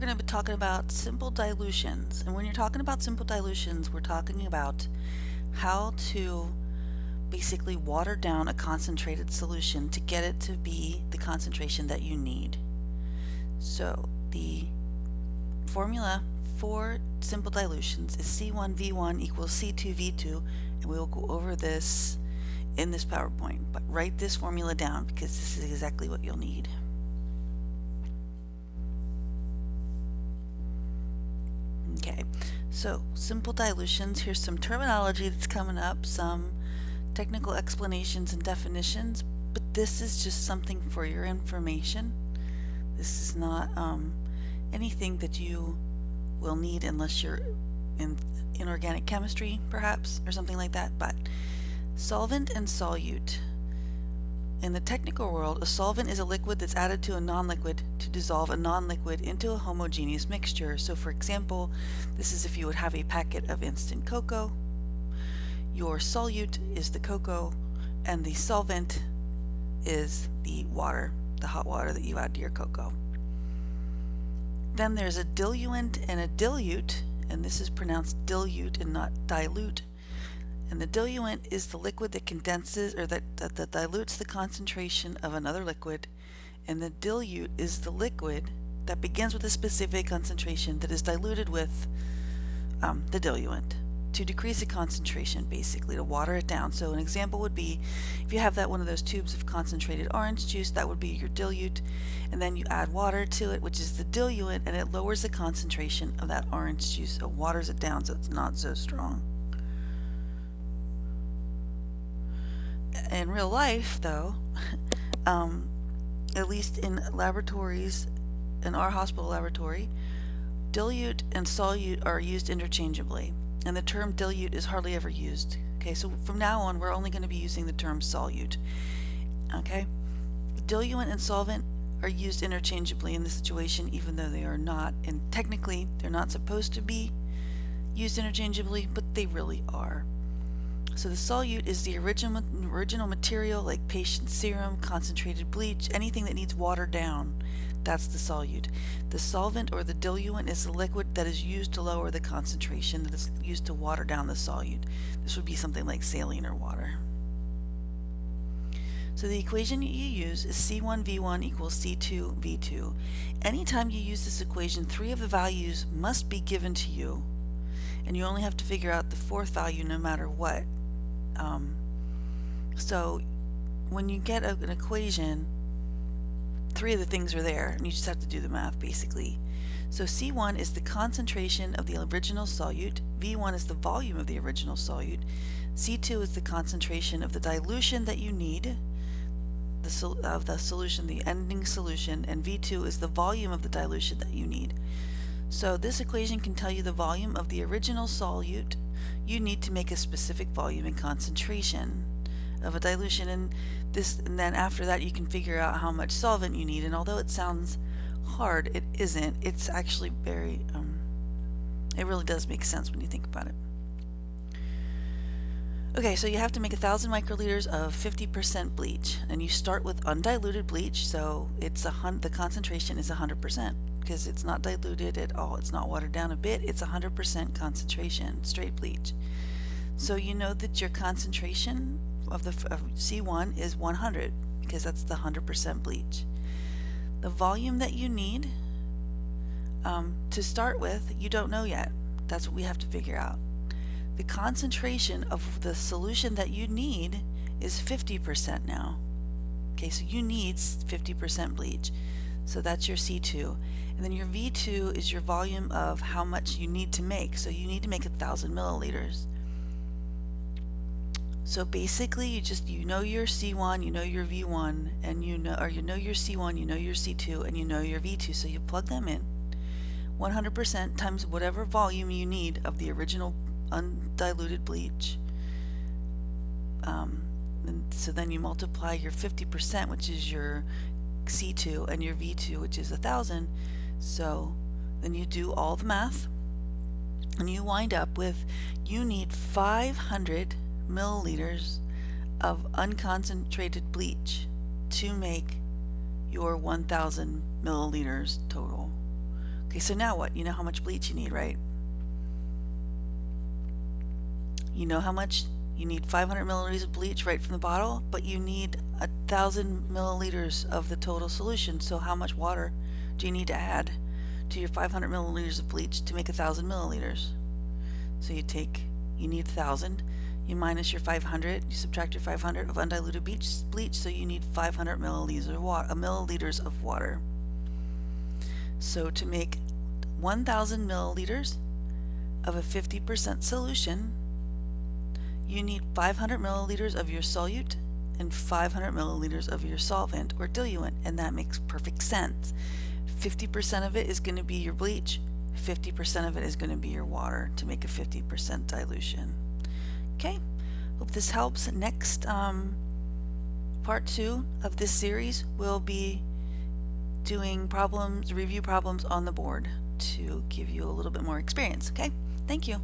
going to be talking about simple dilutions. And when you're talking about simple dilutions, we're talking about how to basically water down a concentrated solution to get it to be the concentration that you need. So the formula for simple dilutions is C1V1 equals C2V2, and we will go over this in this PowerPoint. But write this formula down because this is exactly what you'll need. Okay, so simple dilutions, here's some terminology that's coming up, some technical explanations and definitions, but this is just something for your information. This is not anything that you will need unless you're in inorganic chemistry, perhaps, or something like that. But solvent and solute. In the technical world, a solvent is a liquid that's added to a non-liquid to dissolve a non-liquid into a homogeneous mixture. So for example, this is if you would have a packet of instant cocoa. Your solute is the cocoa, and the solvent is the water, the hot water that you add to your cocoa. Then there's a diluent and a dilute, and this is pronounced dilute and not dilute. And the diluent is the liquid that condenses or that dilutes the concentration of another liquid, and the dilute is the liquid that begins with a specific concentration that is diluted with the diluent to decrease the concentration, basically to water it down. So an example would be if you have that one of those tubes of concentrated orange juice, that would be your dilute, and then you add water to it, which is the diluent, and it lowers the concentration of that orange juice. It waters it down so it's not so strong. In real life, though, at least in laboratories, in our hospital laboratory, dilute and solute are used interchangeably, and the term dilute is hardly ever used. Okay, so from now on, we're only going to be using the term solute. Okay, diluent and solvent are used interchangeably in this situation, even though they are not, and technically they're not supposed to be used interchangeably, but they really are. So the solute is the original material, like patient serum, concentrated bleach, anything that needs watered down. That's the solute. The solvent or the diluent is the liquid that is used to lower the concentration that is used to water down the solute. This would be something like saline or water. So the equation you use is C1V1 equals C2V2. Anytime you use this equation, 3 of the values must be given to you, and you only have to figure out the 4th value no matter what. So when you get an equation, 3 of the things are there, and you just have to do the math basically. So C1 is the concentration of the original solute, V1 is the volume of the original solute, C2 is the concentration of the dilution that you need, of the solution, the ending solution, and V2 is the volume of the dilution that you need. So this equation can tell you the volume of the original solute you need to make a specific volume and concentration of a dilution, and then after that you can figure out how much solvent you need. And although it sounds hard, it isn't. It's actually very it really does make sense when you think about it. Okay, so you have to make 1,000 microliters of 50% bleach, and you start with undiluted bleach, so it's the concentration is 100%. Because it's not diluted at all, it's not watered down a bit, it's 100% concentration, straight bleach. So you know that your concentration of C1 is 100, because that's the 100% bleach. The volume that you need to start with, you don't know yet. That's what we have to figure out. The concentration of the solution that you need is 50% now. Okay, so you need 50% bleach. So that's your C2. And then your V2 is your volume of how much you need to make. So you need to make 1,000 milliliters. So basically you know your C1, you know your V1, and you know your C1, you know your C2, and you know your V2. So you plug them in. 100% times whatever volume you need of the original undiluted bleach. And so then you multiply your 50%, which is your C2, and your V2, which is 1,000. So then you do all the math, and you wind up with you need 500 milliliters of unconcentrated bleach to make your 1,000 milliliters total. Okay, so now what? You know how much bleach you need, right? You know how much you need 500 milliliters of bleach right from the bottle, but you need 1,000 milliliters of the total solution. So how much water do you need to add to your 500 milliliters of bleach to make 1,000 milliliters? So you need 1,000, you minus your 500, you subtract your 500 of undiluted bleach, so you need 500 milliliters of water. So to make 1,000 milliliters of a 50% solution, you need 500 milliliters of your solute and 500 milliliters of your solvent or diluent, and that makes perfect sense. 50% of it is going to be your bleach, 50% of it is going to be your water to make a 50% dilution. Okay, hope this helps. Next, part 2 of this series will be doing review problems on the board to give you a little bit more experience. Okay, thank you.